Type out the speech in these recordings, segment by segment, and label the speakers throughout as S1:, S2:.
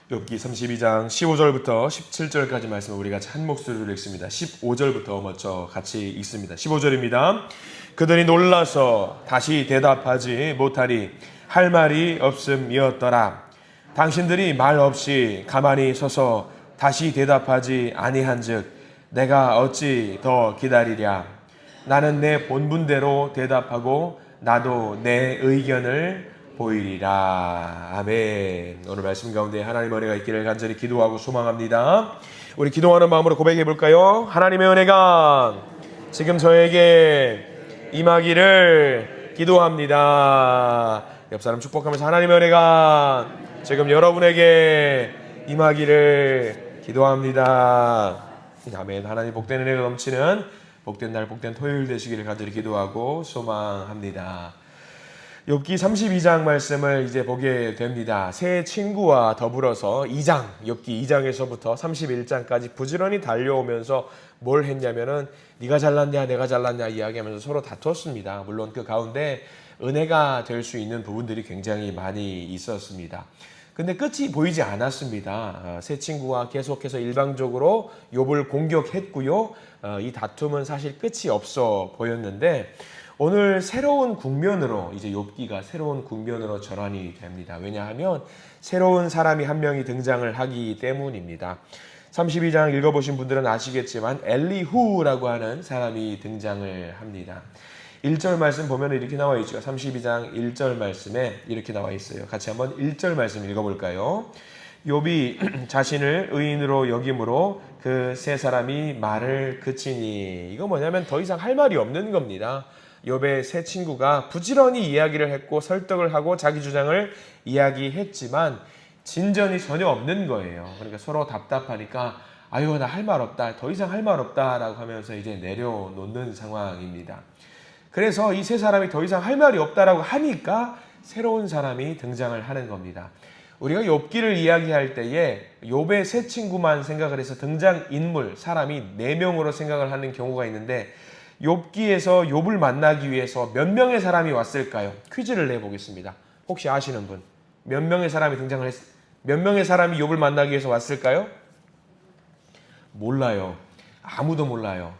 S1: 욥기 32장 15절부터 17절까지 말씀을 우리 같이 한 목소리로 읽습니다. 15절부터 먼저 같이 읽습니다. 15절입니다. 그들이 놀라서 다시 대답하지 못하리 할 말이 없음이었더라. 당신들이 말 없이 가만히 서서 다시 대답하지 아니한즉 내가 어찌 더 기다리랴. 나는 내 본분대로 대답하고 나도 내 의견을 보이리라. 아멘. 오늘 말씀 가운데 하나님의 은혜가 있기를 간절히 기도하고 소망합니다. 우리 기도하는 마음으로 고백해 볼까요? 하나님의 은혜가 지금 저에게 임하기를 기도합니다. 옆 사람 축복하면서 하나님의 은혜가 지금 여러분에게 임하기를 기도합니다. 아멘. 하나님 복된 은혜가 넘치는 복된 날 복된 토요일 되시기를 간절히 기도하고 소망합니다. 욥기 32장 말씀을 이제 보게 됩니다. 새 친구와 더불어서 2장, 욥기 2장에서부터 31장까지 부지런히 달려오면서 뭘 했냐면은 네가 잘났냐 내가 잘났냐 이야기하면서 서로 다퉜습니다. 물론 그 가운데 은혜가 될 수 있는 부분들이 굉장히 많이 있었습니다. 근데 끝이 보이지 않았습니다. 새 친구가 계속해서 일방적으로 욥을 공격했고요. 이 다툼은 사실 끝이 없어 보였는데 오늘 새로운 국면으로 이제 욥기가 새로운 국면으로 전환이 됩니다. 왜냐하면 새로운 사람이 한 명이 등장을 하기 때문입니다. 32장 읽어보신 분들은 아시겠지만 엘리후라고 하는 사람이 등장을 합니다. 1절 말씀 보면 이렇게 나와 있죠. 32장 1절 말씀에 이렇게 나와 있어요. 같이 한번 1절 말씀 읽어볼까요? 욥이 자신을 의인으로 여김으로 그 세 사람이 말을 그치니. 이거 뭐냐면 더 이상 할 말이 없는 겁니다. 욥의 세 친구가 부지런히 이야기를 했고 설득을 하고 자기 주장을 이야기했지만 진전이 전혀 없는 거예요. 그러니까 서로 답답하니까 아유 나 할 말 없다, 더 이상 할 말 없다라고 하면서 이제 내려놓는 상황입니다. 그래서 이 세 사람이 더 이상 할 말이 없다라고 하니까 새로운 사람이 등장을 하는 겁니다. 우리가 욥기를 이야기할 때에 욥의 세 친구만 생각을 해서 등장인물, 사람이 4명으로 생각을 하는 경우가 있는데 욥기에서 욥을 만나기 위해서 몇 명의 사람이 왔을까요? 퀴즈를 내보겠습니다. 혹시 아시는 분? 몇 명의 사람이 몇 명의 사람이 욥을 만나기 위해서 왔을까요? 몰라요. 아무도 몰라요.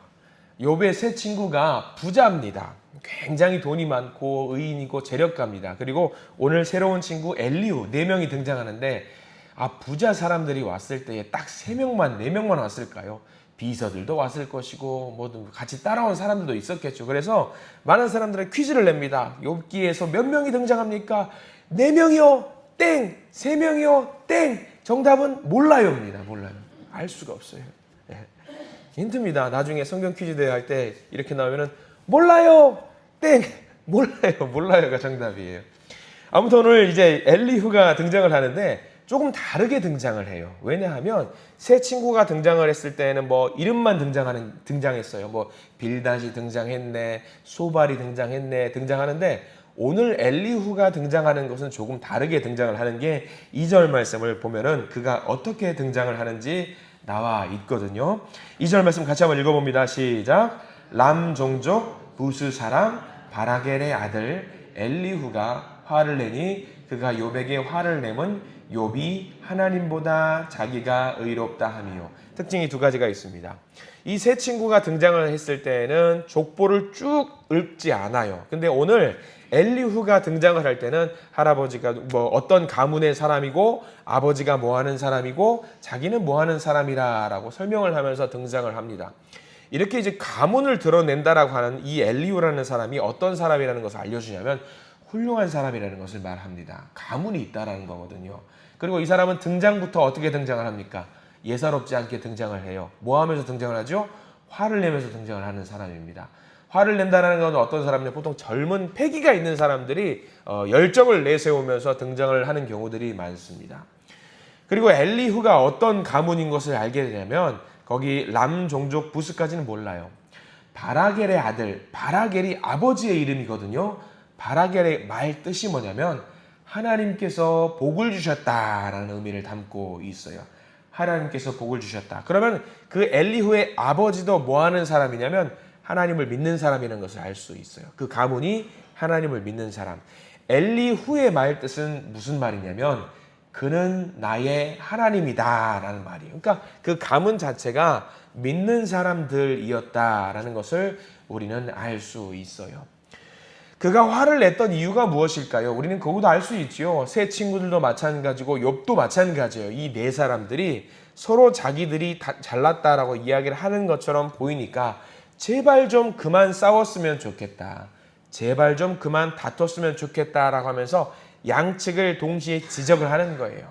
S1: 욥의 세 친구가 부자입니다. 굉장히 돈이 많고 의인이고 재력가입니다. 그리고 오늘 새로운 친구 엘리후 4명이 등장하는데 부자 사람들이 왔을 때에 딱 3명만 4명만 왔을까요? 비서들도 왔을 것이고 뭐 같이 따라온 사람들도 있었겠죠. 그래서 많은 사람들은 퀴즈를 냅니다. 욥기에서 몇 명이 등장합니까? 4명이요? 땡! 3명이요? 땡! 정답은 몰라요입니다. 몰라요. 알 수가 없어요. 네. 힌트입니다. 나중에 성경 퀴즈 대회 할 때 이렇게 나오면은 몰라요! 땡! 몰라요가 정답이에요. 아무튼 오늘 이제 엘리후가 등장을 하는데 조금 다르게 등장을 해요. 왜냐하면 새 친구가 등장을 했을 때는 뭐 이름만 등장했어요. 뭐 빌닷이 등장했네, 소발이 등장하는데 오늘 엘리후가 등장하는 것은 조금 다르게 등장을 하는 게 2절 말씀을 보면은 그가 어떻게 등장을 하는지 나와 있거든요. 2절 말씀 같이 한번 읽어봅니다. 시작. 람 종족 부스 사람 바라겔의 아들 엘리후가 화를 내니 그가 욥에게 화를 내면 욥이 하나님보다 자기가 의롭다 함이요. 특징이 2가지가 있습니다. 이 세 친구가 등장을 했을 때는 족보를 쭉 읊지 않아요. 근데 오늘 엘리후가 등장을 할 때는 할아버지가 뭐 어떤 가문의 사람이고 아버지가 뭐 하는 사람이고 자기는 뭐 하는 사람이라고 설명을 하면서 등장을 합니다. 이렇게 이제 가문을 드러낸다라고 하는 이 엘리후라는 사람이 어떤 사람이라는 것을 알려주냐면 훌륭한 사람이라는 것을 말합니다. 가문이 있다라는 거거든요. 그리고 이 사람은 등장부터 어떻게 등장을 합니까? 예사롭지 않게 등장을 해요. 뭐 하면서 등장을 하죠? 화를 내면서 등장을 하는 사람입니다. 화를 낸다는 건 어떤 사람이냐? 보통 젊은 패기가 있는 사람들이 열정을 내세우면서 등장을 하는 경우들이 많습니다. 그리고 엘리후가 어떤 가문인 것을 알게 되면 거기 람 종족 부스까지는 몰라요. 바라겔의 아들, 바라겔이 아버지의 이름이거든요. 바라겔의 말 뜻이 뭐냐면 하나님께서 복을 주셨다라는 의미를 담고 있어요. 하나님께서 복을 주셨다. 그러면 그 엘리후의 아버지도 뭐 하는 사람이냐면 하나님을 믿는 사람이라는 것을 알 수 있어요. 그 가문이 하나님을 믿는 사람. 엘리후의 말 뜻은 무슨 말이냐면 그는 나의 하나님이다라는 말이에요. 그러니까 그 가문 자체가 믿는 사람들이었다라는 것을 우리는 알 수 있어요. 그가 화를 냈던 이유가 무엇일까요? 우리는 그것도 알 수 있지요. 세 친구들도 마찬가지고 욥도 마찬가지예요. 이 네 사람들이 서로 자기들이 잘났다라고 이야기를 하는 것처럼 보이니까 제발 좀 그만 싸웠으면 좋겠다. 제발 좀 그만 다퉜으면 좋겠다라고 하면서 양측을 동시에 지적을 하는 거예요.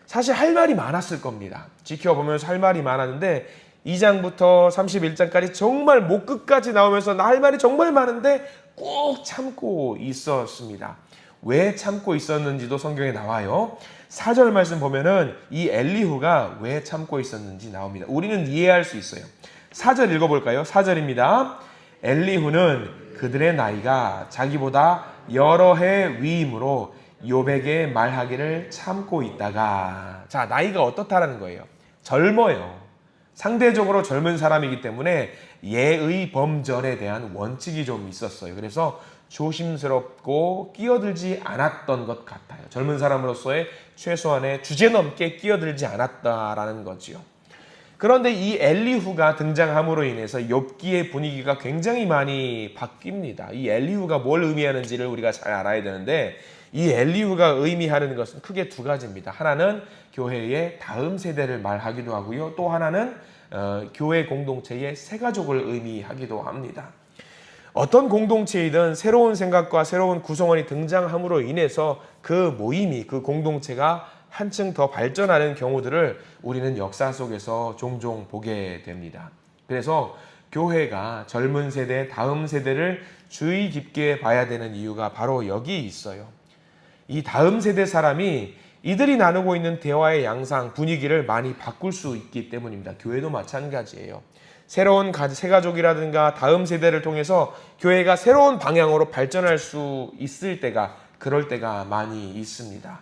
S1: 사실 할 말이 많았을 겁니다. 지켜보면서 할 말이 많았는데 2장부터 31장까지 정말 목 끝까지 나오면서 나 할 말이 정말 많은데 꾹 참고 있었습니다. 왜 참고 있었는지도 성경에 나와요. 4절 말씀 보면은 이 엘리후가 왜 참고 있었는지 나옵니다. 우리는 이해할 수 있어요. 4절 읽어볼까요? 4절입니다. 엘리후는 그들의 나이가 자기보다 여러 해 위이므로 욥에게 말하기를 참고 있다가, 자, 나이가 어떻다라는 거예요. 젊어요. 상대적으로 젊은 사람이기 때문에 예의 범절에 대한 원칙이 좀 있었어요. 그래서 조심스럽고 끼어들지 않았던 것 같아요. 젊은 사람으로서의 최소한의 주제넘게 끼어들지 않았다라는 거지요. 그런데 이 엘리후가 등장함으로 인해서 욥기의 분위기가 굉장히 많이 바뀝니다. 이 엘리후가 뭘 의미하는지를 우리가 잘 알아야 되는데, 이 엘리후가 의미하는 것은 크게 두 가지입니다. 하나는 교회의 다음 세대를 말하기도 하고요. 또 하나는 교회 공동체의 새 가족을 의미하기도 합니다. 어떤 공동체이든 새로운 생각과 새로운 구성원이 등장함으로 인해서 그 모임이, 그 공동체가 한층 더 발전하는 경우들을 우리는 역사 속에서 종종 보게 됩니다. 그래서 교회가 젊은 세대, 다음 세대를 주의 깊게 봐야 되는 이유가 바로 여기 있어요. 이 다음 세대 사람이 이들이 나누고 있는 대화의 양상, 분위기를 많이 바꿀 수 있기 때문입니다. 교회도 마찬가지예요. 새로운 새 가족이라든가 다음 세대를 통해서 교회가 새로운 방향으로 발전할 수 있을 때가, 그럴 때가 많이 있습니다.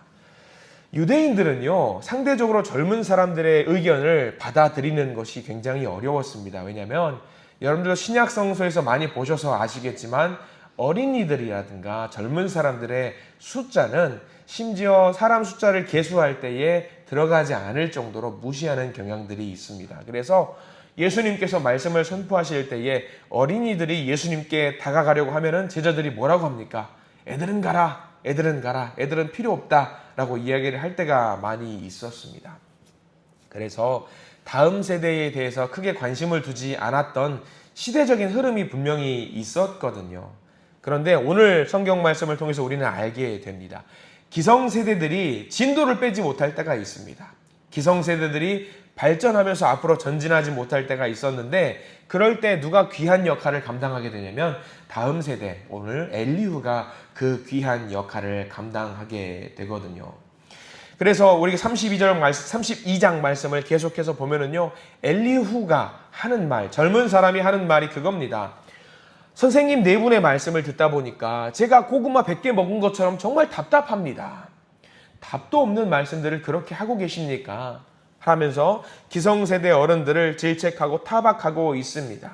S1: 유대인들은요, 상대적으로 젊은 사람들의 의견을 받아들이는 것이 굉장히 어려웠습니다. 왜냐하면 여러분들도 신약 성서에서 많이 보셔서 아시겠지만 어린이들이라든가 젊은 사람들의 숫자는 심지어 사람 숫자를 계수할 때에 들어가지 않을 정도로 무시하는 경향들이 있습니다. 그래서 예수님께서 말씀을 선포하실 때에 어린이들이 예수님께 다가가려고 하면은 제자들이 뭐라고 합니까? 애들은 가라, 애들은 가라, 애들은 필요 없다 라고 이야기를 할 때가 많이 있었습니다. 그래서 다음 세대에 대해서 크게 관심을 두지 않았던 시대적인 흐름이 분명히 있었거든요. 그런데 오늘 성경 말씀을 통해서 우리는 알게 됩니다. 기성세대들이 진도를 빼지 못할 때가 있습니다. 기성세대들이 발전하면서 앞으로 전진하지 못할 때가 있었는데, 그럴 때 누가 귀한 역할을 감당하게 되냐면 다음 세대, 오늘 엘리후가 그 귀한 역할을 감당하게 되거든요. 그래서 우리가 32장 말씀을 계속해서 보면은요, 엘리후가 하는 말, 젊은 사람이 하는 말이 그겁니다. 선생님 네 분의 말씀을 듣다 보니까 제가 고구마 100개 먹은 것처럼 정말 답답합니다. 답도 없는 말씀들을 그렇게 하고 계십니까? 하면서 기성세대 어른들을 질책하고 타박하고 있습니다.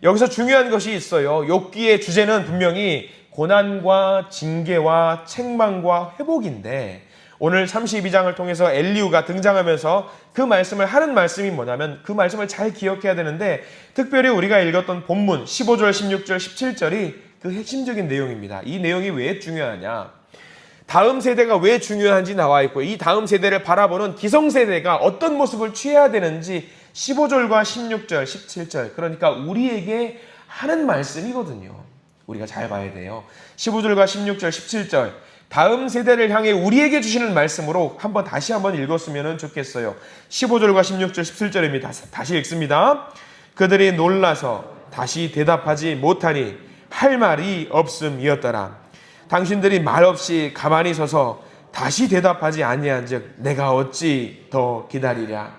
S1: 여기서 중요한 것이 있어요. 욥기의 주제는 분명히 고난과 징계와 책망과 회복인데, 오늘 32장을 통해서 엘리후가 등장하면서 그 말씀을 하는 말씀이 뭐냐면, 그 말씀을 잘 기억해야 되는데, 특별히 우리가 읽었던 본문 15절, 16절, 17절이 그 핵심적인 내용입니다. 이 내용이 왜 중요하냐? 다음 세대가 왜 중요한지 나와 있고, 이 다음 세대를 바라보는 기성세대가 어떤 모습을 취해야 되는지 15절과 16절, 17절, 그러니까 우리에게 하는 말씀이거든요. 우리가 잘 봐야 돼요. 15절과 16절, 17절, 다음 세대를 향해 우리에게 주시는 말씀으로 다시 한번 읽었으면 좋겠어요. 15절과 16절, 17절입니다. 다시 읽습니다. 그들이 놀라서 다시 대답하지 못하니 할 말이 없음이었더라. 당신들이 말없이 가만히 서서 다시 대답하지 아니한즉 내가 어찌 더 기다리랴.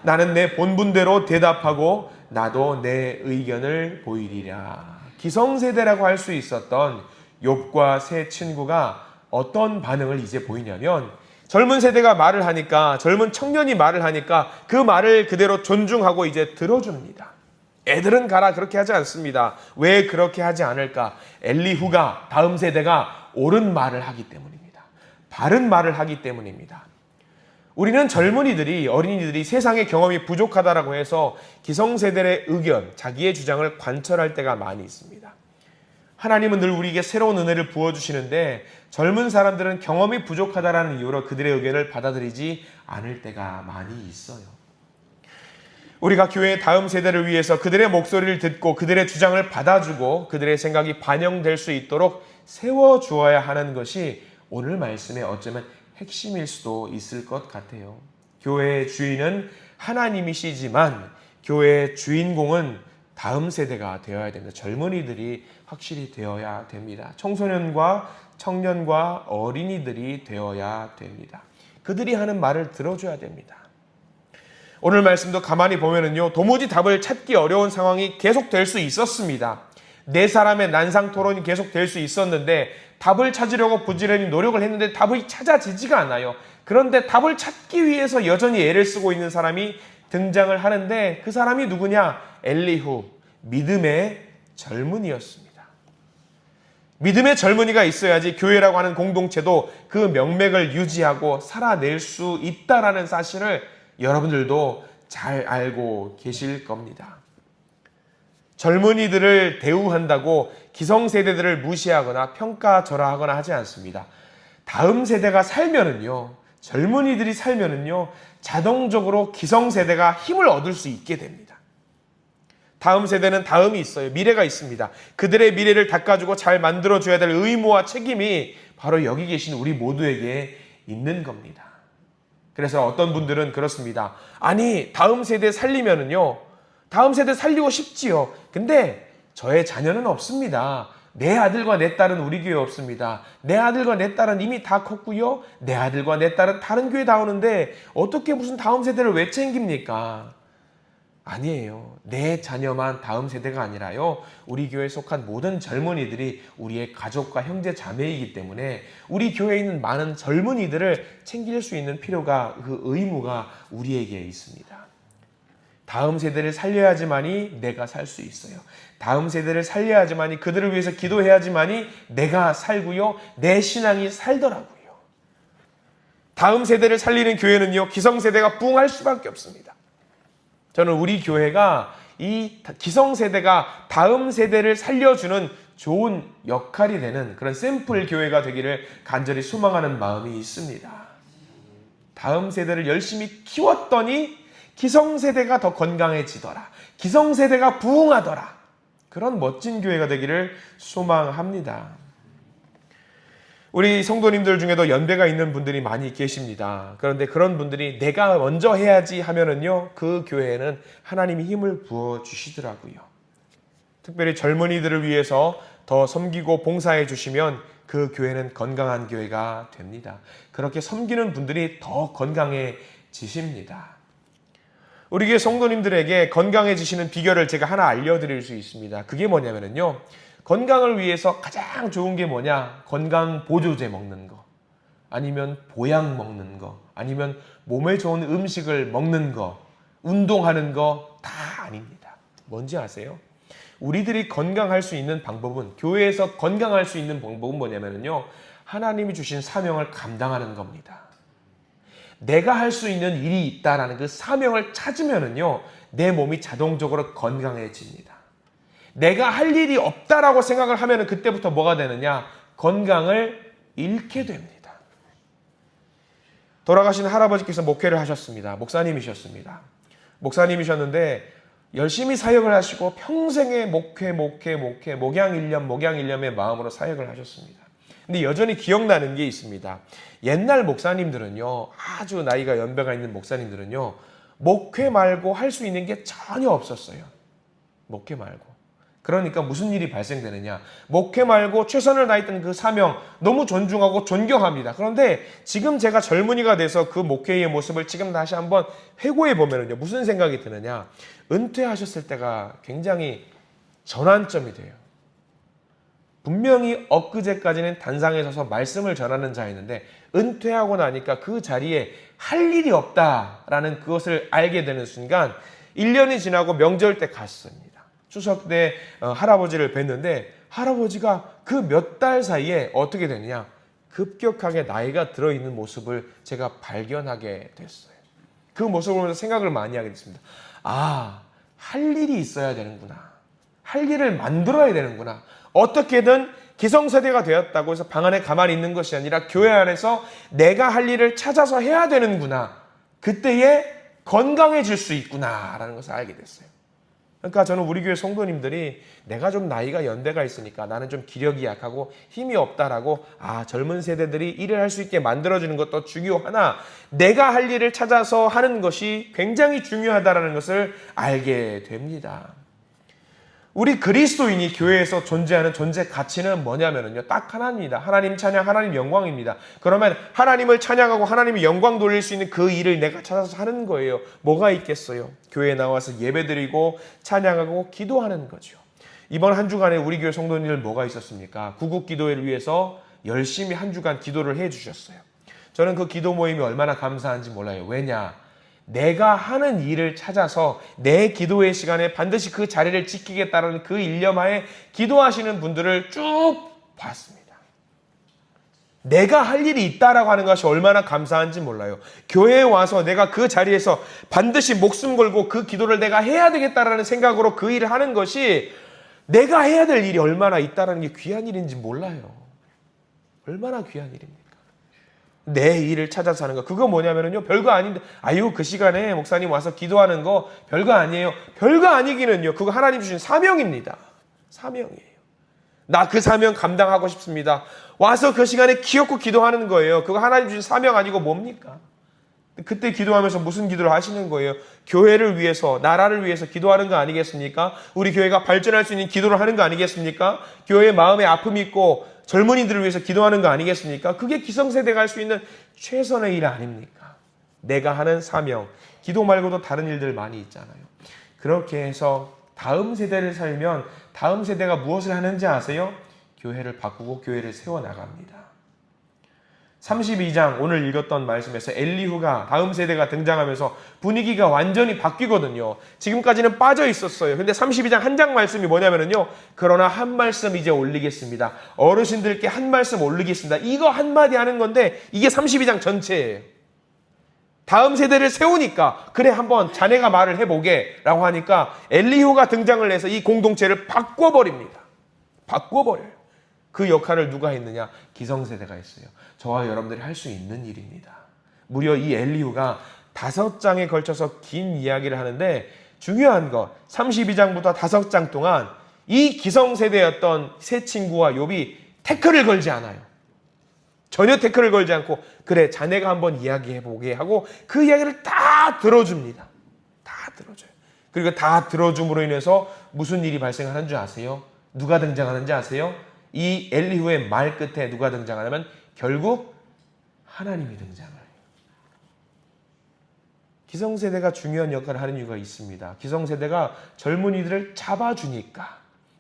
S1: 나는 내 본분대로 대답하고 나도 내 의견을 보이리라. 기성세대라고 할 수 있었던 욥과 세 친구가 어떤 반응을 이제 보이냐면, 젊은 세대가 말을 하니까, 젊은 청년이 말을 하니까 그 말을 그대로 존중하고 이제 들어줍니다. 애들은 가라 그렇게 하지 않습니다. 왜 그렇게 하지 않을까? 엘리후가, 다음 세대가 옳은 말을 하기 때문입니다. 바른 말을 하기 때문입니다. 우리는 젊은이들이, 어린이들이 세상의 경험이 부족하다라고 해서 기성세대의 의견, 자기의 주장을 관철할 때가 많이 있습니다. 하나님은 늘 우리에게 새로운 은혜를 부어주시는데 젊은 사람들은 경험이 부족하다라는 이유로 그들의 의견을 받아들이지 않을 때가 많이 있어요. 우리가 교회의 다음 세대를 위해서 그들의 목소리를 듣고 그들의 주장을 받아주고 그들의 생각이 반영될 수 있도록 세워주어야 하는 것이 오늘 말씀의 어쩌면 핵심일 수도 있을 것 같아요. 교회의 주인은 하나님이시지만 교회의 주인공은 다음 세대가 되어야 됩니다. 젊은이들이 확실히 되어야 됩니다. 청소년과 청년과 어린이들이 되어야 됩니다. 그들이 하는 말을 들어줘야 됩니다. 오늘 말씀도 가만히 보면은요, 도무지 답을 찾기 어려운 상황이 계속될 수 있었습니다. 네 사람의 난상 토론이 계속될 수 있었는데 답을 찾으려고 부지런히 노력을 했는데 답이 찾아지지가 않아요. 그런데 답을 찾기 위해서 여전히 애를 쓰고 있는 사람이 등장을 하는데 그 사람이 누구냐? 엘리후, 믿음의 젊은이였습니다. 믿음의 젊은이가 있어야지 교회라고 하는 공동체도 그 명맥을 유지하고 살아낼 수 있다라는 사실을 여러분들도 잘 알고 계실 겁니다. 젊은이들을 대우한다고 기성세대들을 무시하거나 평가절하하거나 하지 않습니다. 다음 세대가 살면은요, 젊은이들이 살면은요, 자동적으로 기성세대가 힘을 얻을 수 있게 됩니다. 다음 세대는 다음이 있어요. 미래가 있습니다. 그들의 미래를 닦아주고 잘 만들어줘야 될 의무와 책임이 바로 여기 계신 우리 모두에게 있는 겁니다. 그래서 어떤 분들은 그렇습니다. 아니, 다음 세대 살리면은요, 다음 세대 살리고 싶지요. 근데 저의 자녀는 없습니다. 내 아들과 내 딸은 우리 교회 없습니다. 내 아들과 내 딸은 이미 다 컸고요. 내 아들과 내 딸은 다른 교회 나오는데 어떻게 무슨 다음 세대를 왜 챙깁니까? 아니에요. 내 자녀만 다음 세대가 아니라요. 우리 교회에 속한 모든 젊은이들이 우리의 가족과 형제 자매이기 때문에 우리 교회에 있는 많은 젊은이들을 챙길 수 있는 필요가, 그 의무가 우리에게 있습니다. 다음 세대를 살려야지만이 내가 살 수 있어요. 다음 세대를 살려야지만이, 그들을 위해서 기도해야지만이 내가 살고요. 내 신앙이 살더라고요. 다음 세대를 살리는 교회는요, 기성세대가 부흥할 수밖에 없습니다. 저는 우리 교회가 이 기성세대가 다음 세대를 살려주는 좋은 역할이 되는 그런 샘플 교회가 되기를 간절히 소망하는 마음이 있습니다. 다음 세대를 열심히 키웠더니 기성세대가 더 건강해지더라. 기성세대가 부흥하더라. 그런 멋진 교회가 되기를 소망합니다. 우리 성도님들 중에도 연배가 있는 분들이 많이 계십니다. 그런데 그런 분들이 내가 먼저 해야지 하면은요, 그 교회에는 하나님이 힘을 부어 주시더라고요. 특별히 젊은이들을 위해서 더 섬기고 봉사해 주시면 그 교회는 건강한 교회가 됩니다. 그렇게 섬기는 분들이 더 건강해지십니다. 우리 교회 성도님들에게 건강해지시는 비결을 제가 하나 알려드릴 수 있습니다. 그게 뭐냐면요, 건강을 위해서 가장 좋은 게 뭐냐? 건강 보조제 먹는 거, 아니면 보약 먹는 거, 아니면 몸에 좋은 음식을 먹는 거, 운동하는 거 다 아닙니다. 뭔지 아세요? 우리들이 건강할 수 있는 방법은, 교회에서 건강할 수 있는 방법은 뭐냐면요, 하나님이 주신 사명을 감당하는 겁니다. 내가 할 수 있는 일이 있다라는 그 사명을 찾으면은요, 내 몸이 자동적으로 건강해집니다. 내가 할 일이 없다라고 생각을 하면은 그때부터 뭐가 되느냐? 건강을 잃게 됩니다. 돌아가신 할아버지께서 목회를 하셨습니다. 목사님이셨습니다. 목사님이셨는데 열심히 사역을 하시고 평생의 목양일념의 마음으로 사역을 하셨습니다. 근데 여전히 기억나는 게 있습니다. 옛날 목사님들은요, 아주 나이가 연배가 있는 목사님들은요, 목회 말고 할 수 있는 게 전혀 없었어요. 목회 말고. 그러니까 무슨 일이 발생되느냐? 목회 말고 최선을 다했던 그 사명 너무 존중하고 존경합니다. 그런데 지금 제가 젊은이가 돼서 그 목회의 모습을 지금 다시 한번 회고해 보면요, 무슨 생각이 드느냐? 은퇴하셨을 때가 굉장히 전환점이 돼요. 분명히 엊그제까지는 단상에 서서 말씀을 전하는 자였는데 은퇴하고 나니까 그 자리에 할 일이 없다라는 그것을 알게 되는 순간 1년이 지나고 명절 때 갔습니다. 추석 때 할아버지를 뵀는데 할아버지가 그 몇 달 사이에 어떻게 되느냐? 급격하게 나이가 들어있는 모습을 제가 발견하게 됐어요. 그 모습을 보면서 생각을 많이 하게 됐습니다. 아, 할 일이 있어야 되는구나. 할 일을 만들어야 되는구나. 어떻게든 기성세대가 되었다고 해서 방 안에 가만히 있는 것이 아니라 교회 안에서 내가 할 일을 찾아서 해야 되는구나. 그때에 건강해질 수 있구나라는 것을 알게 됐어요. 그러니까 저는 우리 교회 성도님들이 내가 좀 나이가 연대가 있으니까 나는 좀 기력이 약하고 힘이 없다라고 젊은 세대들이 일을 할 수 있게 만들어주는 것도 중요하나 내가 할 일을 찾아서 하는 것이 굉장히 중요하다는 것을 알게 됩니다. 우리 그리스도인이 교회에서 존재하는 존재 가치는 뭐냐면요, 딱 하나입니다. 하나님 찬양, 하나님 영광입니다. 그러면 하나님을 찬양하고 하나님의 영광 돌릴 수 있는 그 일을 내가 찾아서 하는 거예요. 뭐가 있겠어요? 교회에 나와서 예배드리고 찬양하고 기도하는 거죠. 이번 한 주간에 우리 교회 성도님들 뭐가 있었습니까? 구국 기도회를 위해서 열심히 한 주간 기도를 해 주셨어요. 저는 그 기도 모임이 얼마나 감사한지 몰라요. 왜냐? 내가 하는 일을 찾아서 내 기도의 시간에 반드시 그 자리를 지키겠다는 그 일념하에 기도하시는 분들을 쭉 봤습니다. 내가 할 일이 있다라고 하는 것이 얼마나 감사한지 몰라요. 교회에 와서 내가 그 자리에서 반드시 목숨 걸고 그 기도를 내가 해야 되겠다라는 생각으로 그 일을 하는 것이 내가 해야 될 일이 얼마나 있다라는 게 귀한 일인지 몰라요. 얼마나 귀한 일입니까? 내 일을 찾아서 하는 거. 그거 뭐냐면요, 별거 아닌데, 그 시간에 목사님 와서 기도하는 거 별거 아니에요. 별거 아니기는요, 그거 하나님 주신 사명입니다. 사명이에요. 나 그 사명 감당하고 싶습니다. 와서 그 시간에 기어코 기도하는 거예요. 그거 하나님 주신 사명 아니고 뭡니까? 그때 기도하면서 무슨 기도를 하시는 거예요? 교회를 위해서, 나라를 위해서 기도하는 거 아니겠습니까? 우리 교회가 발전할 수 있는 기도를 하는 거 아니겠습니까? 교회의 마음에 아픔이 있고 젊은이들을 위해서 기도하는 거 아니겠습니까? 그게 기성세대가 할 수 있는 최선의 일 아닙니까? 내가 하는 사명, 기도 말고도 다른 일들 많이 있잖아요. 그렇게 해서 다음 세대를 살면 다음 세대가 무엇을 하는지 아세요? 교회를 바꾸고 교회를 세워나갑니다. 32장 오늘 읽었던 말씀에서 엘리후가 다음 세대가 등장하면서 분위기가 완전히 바뀌거든요. 지금까지는 빠져 있었어요. 근데 32장 한 장 말씀이 뭐냐면요, 그러나 한 말씀 이제 올리겠습니다. 어르신들께 한 말씀 올리겠습니다. 이거 한마디 하는 건데 이게 32장 전체예요. 다음 세대를 세우니까 그래 한번 자네가 말을 해보게 라고 하니까 엘리후가 등장을 해서 이 공동체를 바꿔버립니다. 바꿔버려요. 그 역할을 누가 했느냐? 기성세대가 했어요. 저와 여러분들이 할 수 있는 일입니다. 무려 이 엘리후가 5장에 걸쳐서 긴 이야기를 하는데 중요한 것, 32장부터 5장 동안 이 기성세대였던 세 친구와 욥이 태클을 걸지 않아요. 전혀 태클을 걸지 않고 그래 자네가 한번 이야기해보게 하고 그 이야기를 다 들어줍니다. 다 들어줘요. 그리고 다 들어줌으로 인해서 무슨 일이 발생하는 줄 아세요? 누가 등장하는지 아세요? 이 엘리후의 말 끝에 누가 등장하냐면 결국 하나님이 등장을 해요. 기성세대가 중요한 역할을 하는 이유가 있습니다. 기성세대가 젊은이들을 잡아주니까,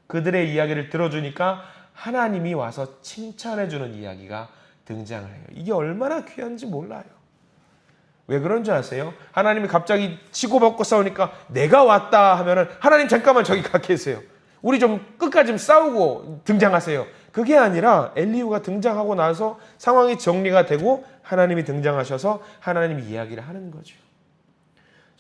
S1: 그들의 이야기를 들어주니까 하나님이 와서 칭찬해주는 이야기가 등장을 해요. 이게 얼마나 귀한지 몰라요. 왜 그런 줄 아세요? 하나님이 갑자기 치고받고 싸우니까 내가 왔다 하면은 하나님 잠깐만 저기 가 계세요. 우리 좀 끝까지 좀 싸우고 등장하세요. 그게 아니라 엘리후가 등장하고 나서 상황이 정리가 되고 하나님이 등장하셔서 하나님이 이야기를 하는 거죠.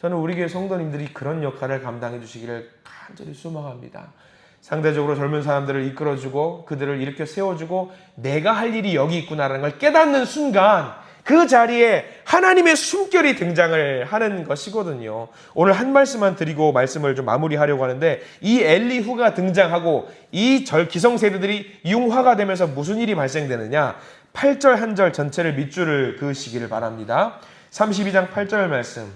S1: 저는 우리 교회 성도님들이 그런 역할을 감당해 주시기를 간절히 소망합니다. 상대적으로 젊은 사람들을 이끌어주고 그들을 일으켜 세워주고 내가 할 일이 여기 있구나라는 걸 깨닫는 순간 그 자리에 하나님의 숨결이 등장을 하는 것이거든요. 오늘 한 말씀만 드리고 말씀을 좀 마무리하려고 하는데 이 엘리후가 등장하고 이 기성세대들이 융화가 되면서 무슨 일이 발생되느냐, 8절 한 절 전체를 밑줄을 그으시기를 바랍니다. 32장 8절 말씀,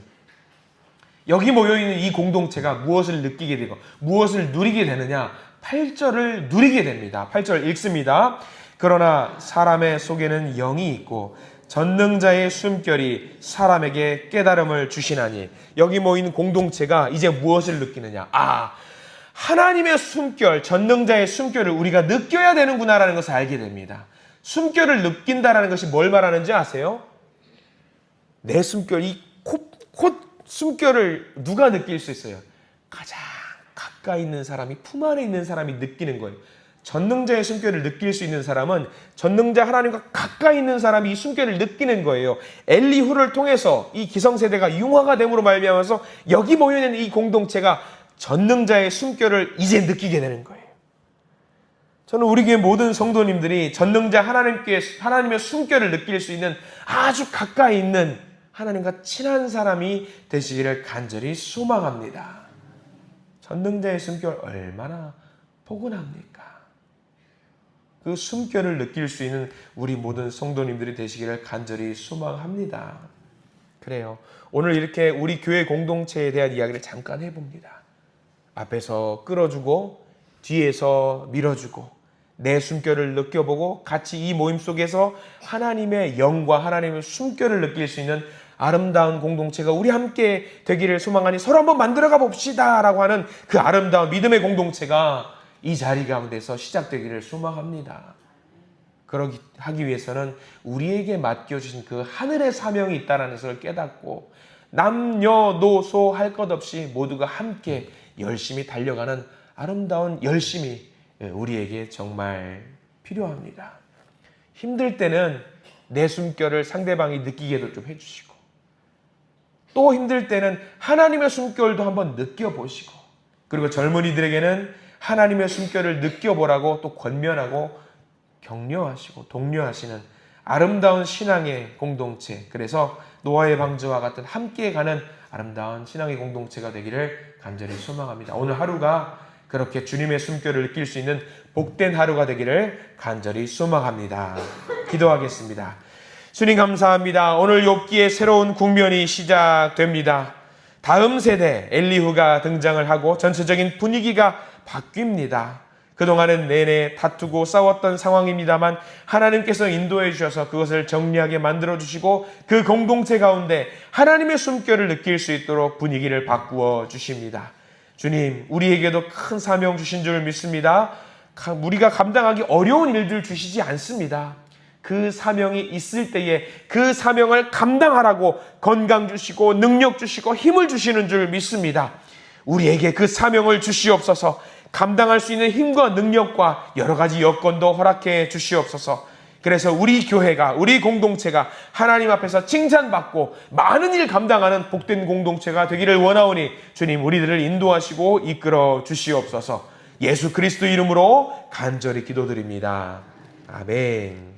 S1: 여기 모여있는 이 공동체가 무엇을 느끼게 되고 무엇을 누리게 되느냐, 8절을 누리게 됩니다. 8절 읽습니다. 그러나 사람의 속에는 영이 있고 전능자의 숨결이 사람에게 깨달음을 주시나니, 여기 모인 공동체가 이제 무엇을 느끼느냐, 하나님의 숨결, 전능자의 숨결을 우리가 느껴야 되는구나라는 것을 알게 됩니다. 숨결을 느낀다라는 것이 뭘 말하는지 아세요? 내 숨결, 이 콧 숨결을 누가 느낄 수 있어요? 가장 가까이 있는 사람이, 품 안에 있는 사람이 느끼는 거예요. 전능자의 숨결을 느낄 수 있는 사람은 전능자 하나님과 가까이 있는 사람이 이 숨결을 느끼는 거예요. 엘리후를 통해서 이 기성세대가 융화가 됨으로 말미암아서 여기 모여있는 이 공동체가 전능자의 숨결을 이제 느끼게 되는 거예요. 저는 우리 교회 모든 성도님들이 전능자 하나님의 숨결을 느낄 수 있는 아주 가까이 있는 하나님과 친한 사람이 되시기를 간절히 소망합니다. 전능자의 숨결 얼마나 포근합니까? 그 숨결을 느낄 수 있는 우리 모든 성도님들이 되시기를 간절히 소망합니다. 그래요. 오늘 이렇게 우리 교회 공동체에 대한 이야기를 잠깐 해봅니다. 앞에서 끌어주고 뒤에서 밀어주고 내 숨결을 느껴보고 같이 이 모임 속에서 하나님의 영과 하나님의 숨결을 느낄 수 있는 아름다운 공동체가 우리 함께 되기를 소망하니 서로 한번 만들어가 봅시다 라고 하는 그 아름다운 믿음의 공동체가 이 자리 가운데서 시작되기를 소망합니다. 그러기 하기 위해서는 우리에게 맡겨주신 그 하늘의 사명이 있다는 것을 깨닫고 남녀노소 할 것 없이 모두가 함께 열심히 달려가는 아름다운 열심이 우리에게 정말 필요합니다. 힘들 때는 내 숨결을 상대방이 느끼게도 좀 해주시고 또 힘들 때는 하나님의 숨결도 한번 느껴보시고 그리고 젊은이들에게는 하나님의 숨결을 느껴보라고 또 권면하고 격려하시고 독려하시는 아름다운 신앙의 공동체, 그래서 노아의 방주와 같은 함께 가는 아름다운 신앙의 공동체가 되기를 간절히 소망합니다. 오늘 하루가 그렇게 주님의 숨결을 느낄 수 있는 복된 하루가 되기를 간절히 소망합니다. 기도하겠습니다. 주님 감사합니다. 오늘 욥기의 새로운 국면이 시작됩니다. 다음 세대 엘리후가 등장을 하고 전체적인 분위기가 바뀝니다. 그동안은 내내 다투고 싸웠던 상황입니다만 하나님께서 인도해 주셔서 그것을 정리하게 만들어 주시고 그 공동체 가운데 하나님의 숨결을 느낄 수 있도록 분위기를 바꾸어 주십니다. 주님, 우리에게도 큰 사명 주신 줄 믿습니다. 우리가 감당하기 어려운 일들 주시지 않습니다. 그 사명이 있을 때에 그 사명을 감당하라고 건강 주시고 능력 주시고 힘을 주시는 줄 믿습니다. 우리에게 그 사명을 주시옵소서. 감당할 수 있는 힘과 능력과 여러 가지 여건도 허락해 주시옵소서. 그래서 우리 교회가, 우리 공동체가 하나님 앞에서 칭찬받고 많은 일 감당하는 복된 공동체가 되기를 원하오니 주님, 우리들을 인도하시고 이끌어 주시옵소서. 예수 그리스도 이름으로 간절히 기도드립니다. 아멘.